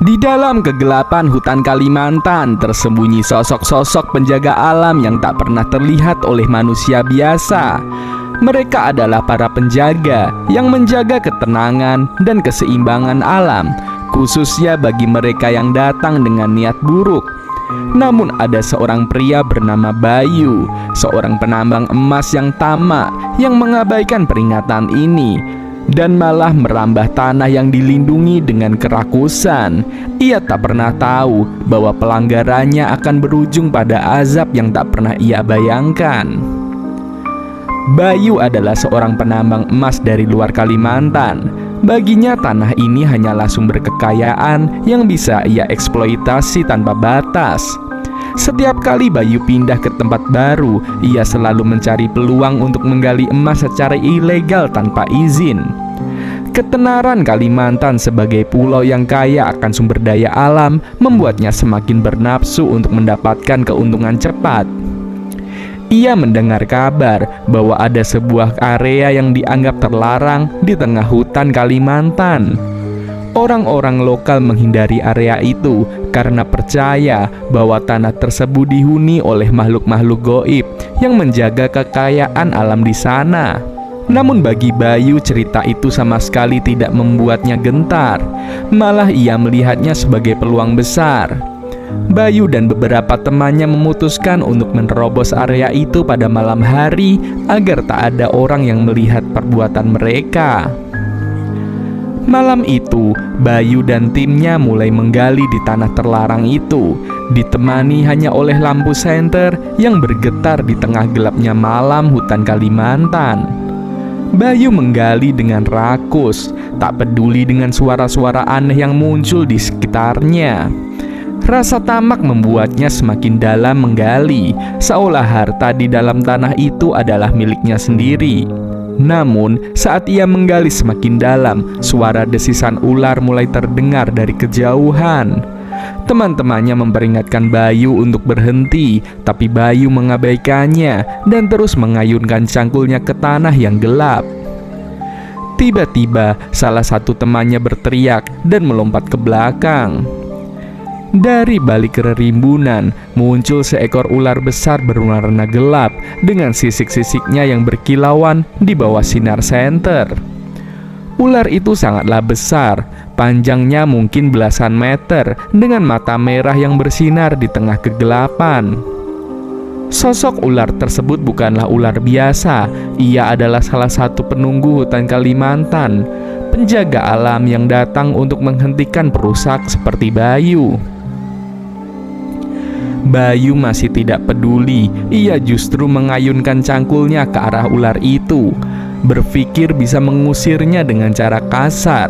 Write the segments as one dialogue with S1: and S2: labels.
S1: Di dalam kegelapan hutan Kalimantan tersembunyi sosok-sosok penjaga alam yang tak pernah terlihat oleh manusia biasa. Mereka adalah para penjaga yang menjaga ketenangan dan keseimbangan alam, khususnya bagi mereka yang datang dengan niat buruk. Namun ada seorang pria bernama Bayu, seorang penambang emas yang tamak, yang mengabaikan peringatan ini dan malah merambah tanah yang dilindungi dengan kerakusan. Ia tak pernah tahu bahwa pelanggarannya akan berujung pada azab yang tak pernah ia bayangkan. Bayu adalah seorang penambang emas dari luar Kalimantan. Baginya tanah ini hanyalah sumber kekayaan yang bisa ia eksploitasi tanpa batas. Setiap kali Bayu pindah ke tempat baru, ia selalu mencari peluang untuk menggali emas secara ilegal tanpa izin. Ketenaran Kalimantan sebagai pulau yang kaya akan sumber daya alam membuatnya semakin bernafsu untuk mendapatkan keuntungan cepat. Ia mendengar kabar bahwa ada sebuah area yang dianggap terlarang di tengah hutan Kalimantan. Orang-orang lokal menghindari area itu karena percaya bahwa tanah tersebut dihuni oleh makhluk-makhluk gaib yang menjaga kekayaan alam di sana. Namun bagi Bayu, cerita itu sama sekali tidak membuatnya gentar. Malah ia melihatnya sebagai peluang besar. Bayu dan beberapa temannya memutuskan untuk menerobos area itu pada malam hari agar tak ada orang yang melihat perbuatan mereka. Malam itu, Bayu dan timnya mulai menggali di tanah terlarang itu, ditemani hanya oleh lampu senter yang bergetar di tengah gelapnya malam hutan Kalimantan. Bayu menggali dengan rakus, tak peduli dengan suara-suara aneh yang muncul di sekitarnya. Rasa tamak membuatnya semakin dalam menggali, seolah harta di dalam tanah itu adalah miliknya sendiri. Namun, saat ia menggali semakin dalam, suara desisan ular mulai terdengar dari kejauhan. Teman-temannya memperingatkan Bayu untuk berhenti, tapi Bayu mengabaikannya dan terus mengayunkan cangkulnya ke tanah yang gelap. Tiba-tiba, salah satu temannya berteriak dan melompat ke belakang. Dari balik kerimbunan muncul seekor ular besar berwarna gelap dengan sisik-sisiknya yang berkilauan di bawah sinar senter. Ular itu sangatlah besar, panjangnya mungkin belasan meter, dengan mata merah yang bersinar di tengah kegelapan. Sosok ular tersebut bukanlah ular biasa. Ia adalah salah satu penunggu hutan Kalimantan, penjaga alam yang datang untuk menghentikan perusak seperti Bayu. Bayu masih tidak peduli. Ia justru mengayunkan cangkulnya ke arah ular itu, berpikir bisa mengusirnya dengan cara kasar.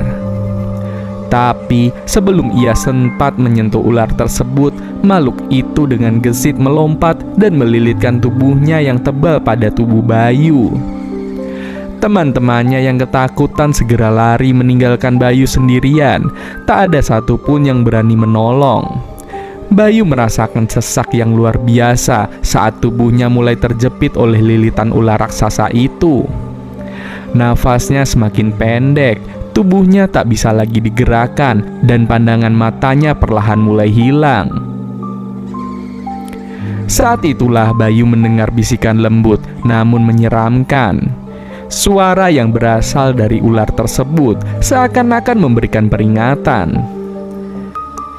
S1: Tapi sebelum ia sempat menyentuh ular tersebut, makhluk itu dengan gesit melompat dan melilitkan tubuhnya yang tebal pada tubuh Bayu. Teman-temannya yang ketakutan segera lari meninggalkan Bayu sendirian. Tak ada satupun yang berani menolong. Bayu merasakan sesak yang luar biasa saat tubuhnya mulai terjepit oleh lilitan ular raksasa itu. Nafasnya semakin pendek, tubuhnya tak bisa lagi digerakkan, dan pandangan matanya perlahan mulai hilang. Saat itulah Bayu mendengar bisikan lembut namun menyeramkan. Suara yang berasal dari ular tersebut seakan-akan memberikan peringatan.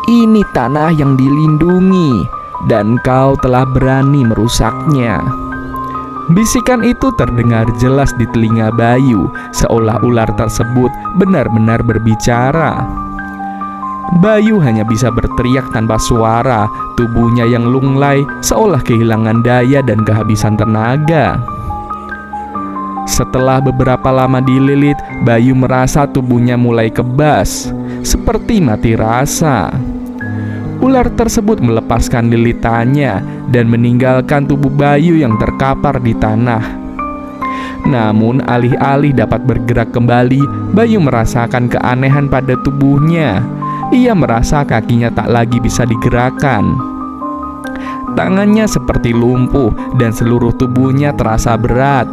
S1: Ini tanah yang dilindungi, dan kau telah berani merusaknya. Bisikan itu terdengar jelas di telinga Bayu, seolah ular tersebut benar-benar berbicara. Bayu hanya bisa berteriak tanpa suara, tubuhnya yang lunglai seolah kehilangan daya dan kehabisan tenaga. Setelah beberapa lama dililit, Bayu merasa tubuhnya mulai kebas, seperti mati rasa. Ular tersebut melepaskan lilitannya dan meninggalkan tubuh Bayu yang terkapar di tanah. Namun alih-alih dapat bergerak kembali, Bayu merasakan keanehan pada tubuhnya. Ia merasa kakinya tak lagi bisa digerakkan. Tangannya seperti lumpuh dan seluruh tubuhnya terasa berat.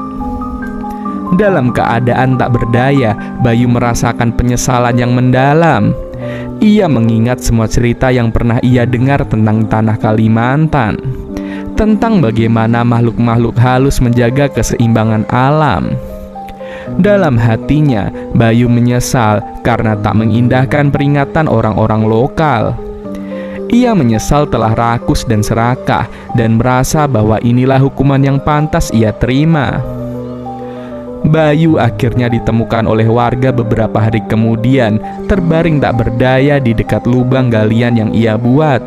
S1: Dalam keadaan tak berdaya, Bayu merasakan penyesalan yang mendalam. Ia mengingat semua cerita yang pernah ia dengar tentang tanah Kalimantan, tentang bagaimana makhluk-makhluk halus menjaga keseimbangan alam. Dalam hatinya, Bayu menyesal karena tak mengindahkan peringatan orang-orang lokal. Ia menyesal telah rakus dan serakah dan merasa bahwa inilah hukuman yang pantas ia terima. Bayu akhirnya ditemukan oleh warga beberapa hari kemudian, terbaring tak berdaya di dekat lubang galian yang ia buat.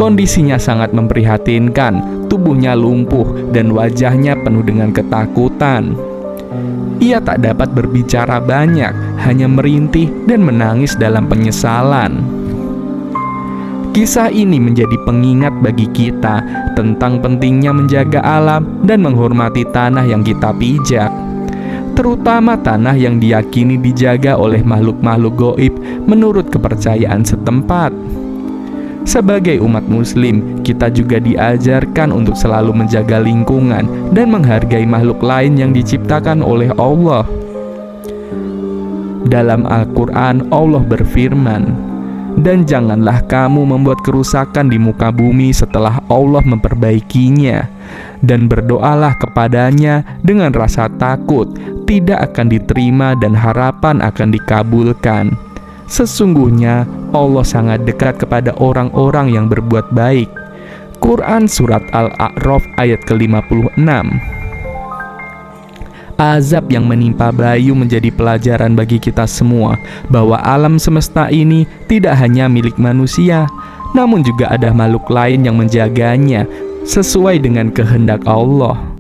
S1: Kondisinya sangat memprihatinkan, tubuhnya lumpuh dan wajahnya penuh dengan ketakutan. Ia tak dapat berbicara banyak, hanya merintih dan menangis dalam penyesalan. Kisah ini menjadi pengingat bagi kita tentang pentingnya menjaga alam dan menghormati tanah yang kita pijak, terutama tanah yang diyakini dijaga oleh makhluk-makhluk gaib menurut kepercayaan setempat. Sebagai umat muslim, kita juga diajarkan untuk selalu menjaga lingkungan dan menghargai makhluk lain yang diciptakan oleh Allah. Dalam Al-Quran, Allah berfirman, "Dan janganlah kamu membuat kerusakan di muka bumi setelah Allah memperbaikinya, dan berdoalah kepadanya dengan rasa takut, tidak akan diterima dan harapan akan dikabulkan. Sesungguhnya Allah sangat dekat kepada orang-orang yang berbuat baik." Quran Surat Al-A'raf ayat ke-56. Azab yang menimpa Bayu menjadi pelajaran bagi kita semua bahwa alam semesta ini tidak hanya milik manusia, namun juga ada makhluk lain yang menjaganya sesuai dengan kehendak Allah.